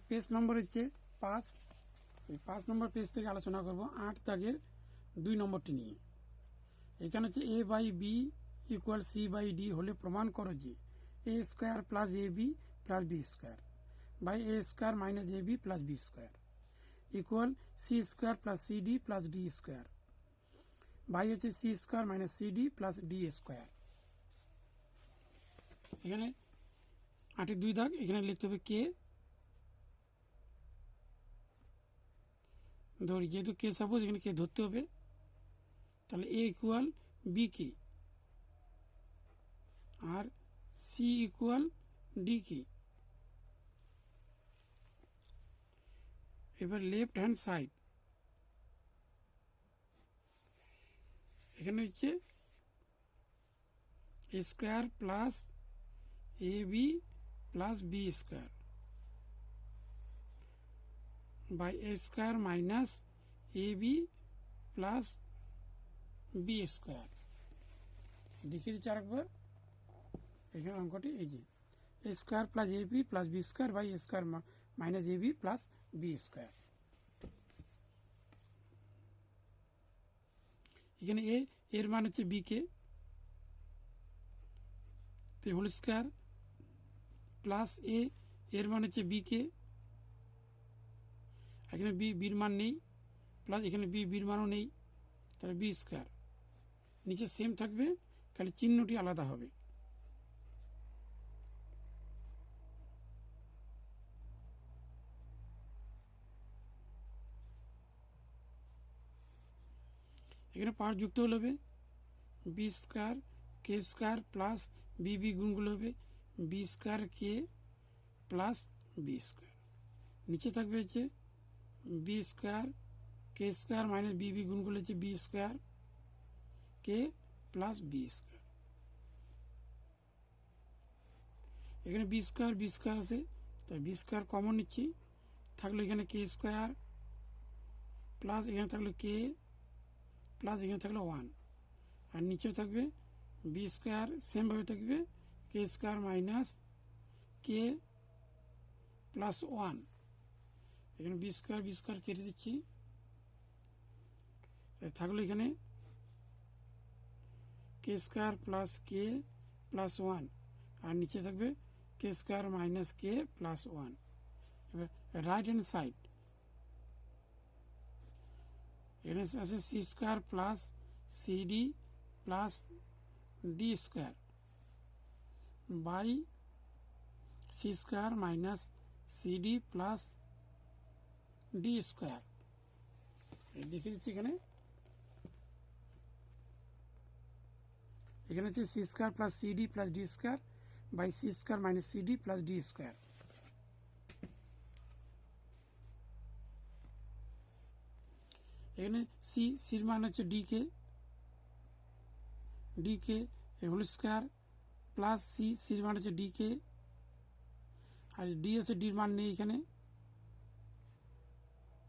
Page নম্বর হচ্ছে 5। এই 5 নম্বর page থেকে আলোচনা করব 8 দাগের 2 নম্বরটি নিয়ে। এখানে হচ্ছে a by B equal C by D হলে প্রমাণ করো যে A square plus A B plus B square by A square minus A B plus B square equal C square plus C D plus D square by হচ্ছে C square minus C D plus D square. এখানে 8-এর 2 দাগ, এখানে লিখতে হবে কে, ধরি যেহেতু কে suppose এখানে কে ধরতে হবে, তাহলে এ ইকুয়াল বি কে আর সি ইকুয়াল ডি কে। এবার লেফট হ্যান্ড সাইড, এখানে হচ্ছে A square plus A B plus B square by A square minus A B plus B square. দেখিয়ে দিচ্ছি আরেকবার, এখানে অঙ্কটি এই যে A square plus A B plus B square by A square minus A B plus B square. এখানে এর মান হচ্ছে বি কে, হোল স্কোয়ার প্লাস এর মান হচ্ছে বি কে, এখানে বির মান নেই, প্লাস এখানে বির মানও নেই, তাহলে বি স্কোয়ার। নিচে সেম থাকবে, খালি চিহ্নটি আলাদা হবে। এখানে পাওয়ার যুক্ত হলে হবে বি স্কোয়ার কে স্কোয়ার প্লাস বি গুণগুলো হবে B square k plus B square. নিচে থাকবে হচ্ছে বি স্কোয়ার কে স্কোয়ার মাইনাস বি গুণগুলো হচ্ছে B square k plus B square. এখানে বি স্কোয়ার আছে, তাই বি স্কোয়ার কমন নিচ্ছি, থাকলো এখানে কে স্কোয়ার প্লাস এখানে থাকলো কে প্লাস এখানে থাকলো 1, আর নিচেও থাকবে বি স্কোয়ার সেমভাবে থাকবে K square minus K plus 1। এখানে বি স্কোয়ার কেটে দিচ্ছি, থাকলো এখানে K square plus K plus 1, আর নিচে থাকবে K square minus K plus 1। এবার রাইট হ্যান্ড সাইড, এখানে আছে C square plus C D plus D square by C square minus C D plus D square. দেখে দিচ্ছি এখানে হচ্ছে C square plus C D plus D square by C square minus C D plus D square. এখানে সির মান হচ্ছে D কে whole square plus সির মান হচ্ছে ডি কে, আর ডি আছে ডির মান নেই এখানে,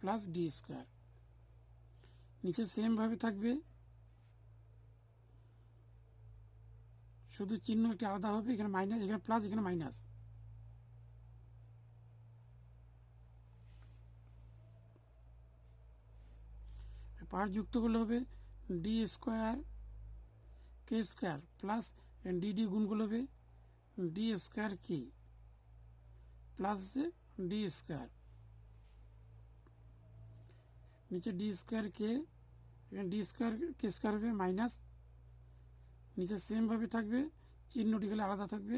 প্লাস ডি স্কোয়ার। নিচে সেম ভাবে থাকবে, শুধু চিহ্ন একটি আলাদা হবে, এখানে মাইনাস এখানে প্লাস এখানে মাইনাস। পাওয়ার যুক্ত করলে হবে ডি স্কোয়ার কে স্কোয়ার প্লাস ডি গুণগুলো হবে D square k plus D square. নিচে ডি স্কোয়ার কে, এখানে ডি স্কোয়ার কে স্কোয়ার হবে মাইনাস, নিচে সেম ভাবে থাকবে, চিহ্নটি গেলে আলাদা থাকবে।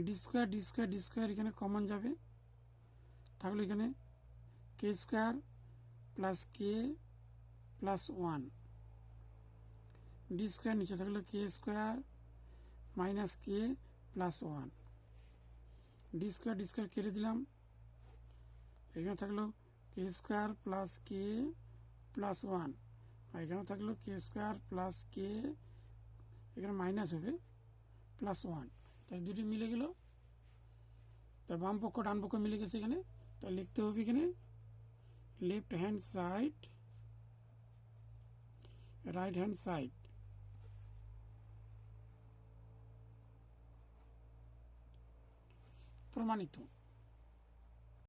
ডি স্কোয়ার এখানে কমন যাবে, থাকলে এখানে K square plus K plus 1, D square নিচে থাকলো কে square minus K plus 1, D square কেটে দিলাম, এখানে থাকলো কে স্কোয়ার প্লাস কে প্লাস 1, আর এখানে থাকলো কে স্কোয়ার প্লাস কে, এখানে মাইনাস হবে প্লাস 1, তাহলে দুটি মিলে গেল। তার বাম পক্ষ ডান পক্ষ মিলে গেছে এখানে, তাই লিখতে হবে এখানে left hand side right hand side. প্রমাণিত।